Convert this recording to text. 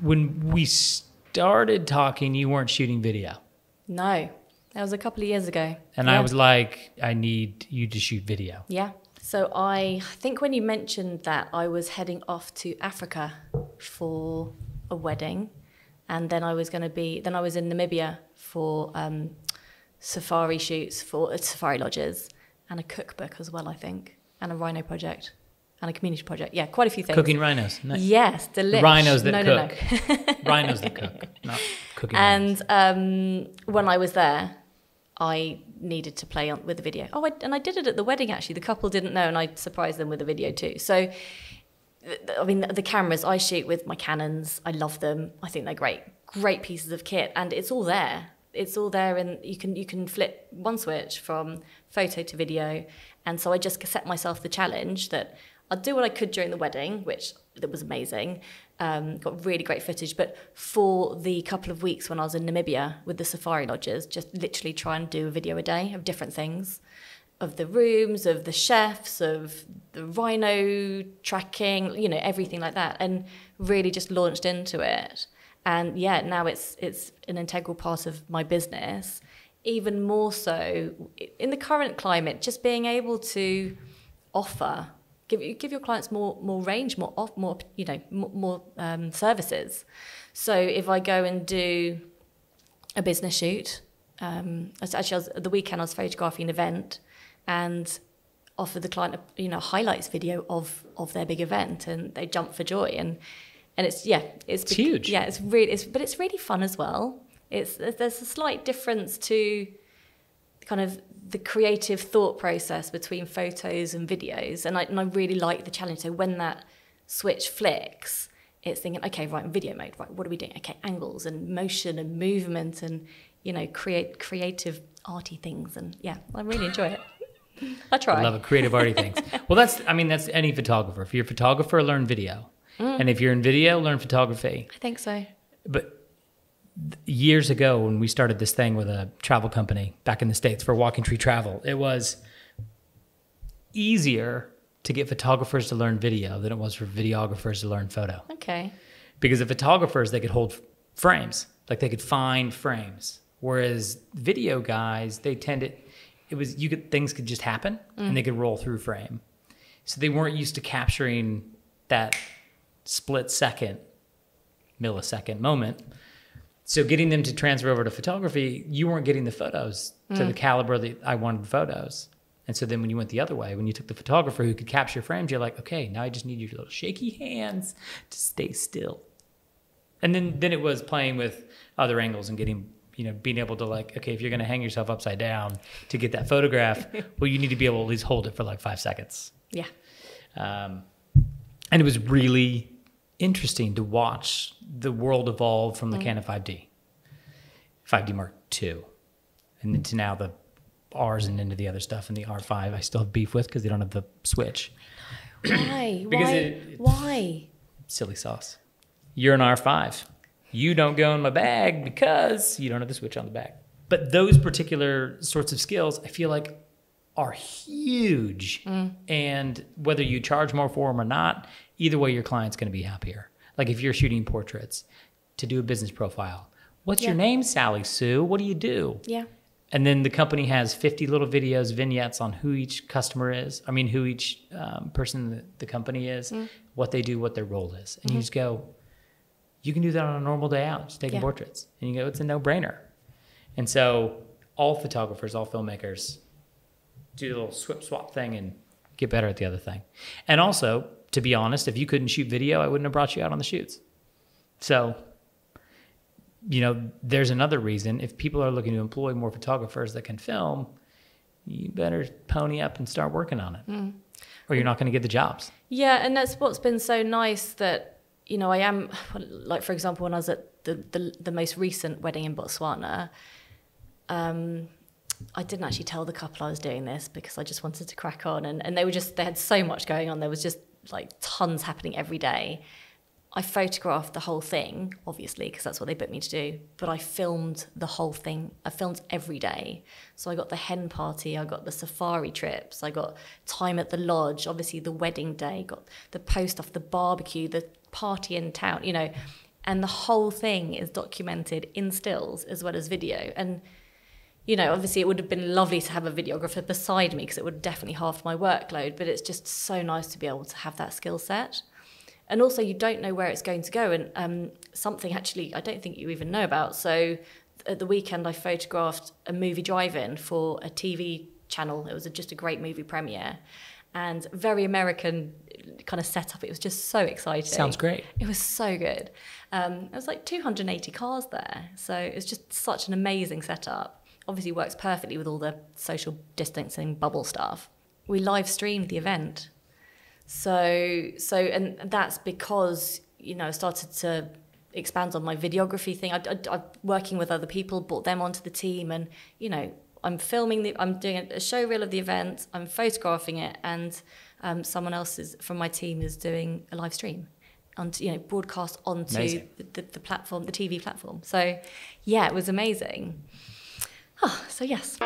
when we started talking, you weren't shooting video. No, that was a couple of years ago. And I was like, I need you to shoot video. Yeah. So I think when you mentioned that, I was heading off to Africa for a wedding. And then I was in Namibia for safari shoots for safari lodges and a cookbook as well, I think, and a rhino project and a community project. Yeah, quite a few things. Cooking rhinos. Nice. Yes, delicious. Rhinos that cook. No. Rhinos that cook, not cooking rhinos. And when I was there, I needed to play with the video. And I did it at the wedding, actually. The couple didn't know, and I surprised them with the video too. So, I mean, the cameras, I shoot with my Canons. I love them. I think they're great. Great pieces of kit. And it's all there. It's all there, and you can flip one switch from photo to video. And so I just set myself the challenge that I'd do what I could during the wedding, which that was amazing. Got really great footage. But for the couple of weeks when I was in Namibia with the safari lodges, just literally try and do a video a day of different things, of the rooms, of the chefs, of the rhino tracking, everything like that, and really just launched into it. And yeah, now it's an integral part of my business. Even more so in the current climate, just being able to offer, give your clients more range, more services. So if I go and do a business shoot, at the weekend I was photographing an event and offered the client a highlights video of their big event, and they jumped for joy. And it's huge. Yeah, but it's really fun as well. There's a slight difference to kind of the creative thought process between photos and videos, and I really like the challenge. So when that switch flicks, it's thinking, okay, right, in video mode, right, what are we doing? Okay, angles and motion and movement and create creative arty things, and yeah, I really enjoy it. I try. I love it, creative arty things. Well, that's any photographer. If you're a photographer, learn video. And if you're in video, learn photography. I think so. But years ago, when we started this thing with a travel company back in the States for Walking Tree Travel, it was easier to get photographers to learn video than it was for videographers to learn photo. Okay. Because the photographers, they could hold frames, like they could find frames. Whereas video guys, they tended, things could just happen and they could roll through frame. So they weren't used to capturing that split second, millisecond moment. So getting them to transfer over to photography, you weren't getting the photos to the caliber that I wanted photos. And so then when you went the other way, when you took the photographer who could capture frames, you're like, okay, now I just need your little shaky hands to stay still. And then it was playing with other angles and getting, being able to okay, if you're going to hang yourself upside down to get that photograph, well, you need to be able to at least hold it for 5 seconds. Yeah. And it was really interesting to watch the world evolve from the Canon 5D Mark II, and then to now the R's and into the other stuff, and the R5 I still have beef with because they don't have the switch. Why? Because Why? Silly sauce. You're an R5. You don't go in my bag because you don't have the switch on the back. But those particular sorts of skills, I feel like, are huge. And whether you charge more for them or not, either way, your client's going to be happier. Like if you're shooting portraits to do a business profile, what's your name, Sally Sue? What do you do? Yeah. And then the company has 50 little videos, vignettes on who each customer is. I mean, who each person in the company is, what they do, what their role is. And you just go, you can do that on a normal day out, just taking portraits. And you go, it's a no-brainer. And so all photographers, all filmmakers do the little swap thing and get better at the other thing. And also, to be honest, if you couldn't shoot video, I wouldn't have brought you out on the shoots. So, there's another reason. If people are looking to employ more photographers that can film, you better pony up and start working on it. Or you're not going to get the jobs. Yeah, and that's what's been so nice that, I am, like, for example, when I was at the most recent wedding in Botswana, I didn't actually tell the couple I was doing this because I just wanted to crack on. And they had so much going on. There was just tons happening every day. I photographed the whole thing, obviously, because that's what they booked me to do. But I filmed the whole thing. I filmed every day. So I got the hen party, I got the safari trips, I got time at the lodge, obviously the wedding day, got the post off the barbecue, the party in town, And the whole thing is documented in stills as well as video. And, obviously it would have been lovely to have a videographer beside me because it would have definitely halved my workload, but it's just so nice to be able to have that skill set. And also you don't know where it's going to go. And something actually I don't think you even know about. So at the weekend I photographed a movie drive-in for a TV channel. It was just a great movie premiere. And very American kind of setup. It was just so exciting. Sounds great. It was so good. It was like 280 cars there. So it was just such an amazing setup. Obviously works perfectly with all the social distancing bubble stuff. We live streamed the event. And that's because, I started to expand on my videography thing. I'm working with other people, brought them onto the team, and, I'm filming, I'm doing a show reel of the event, I'm photographing it, and someone else from my team is doing a live stream and, broadcast onto the platform, the TV platform. So, yeah, it was amazing. So, yes.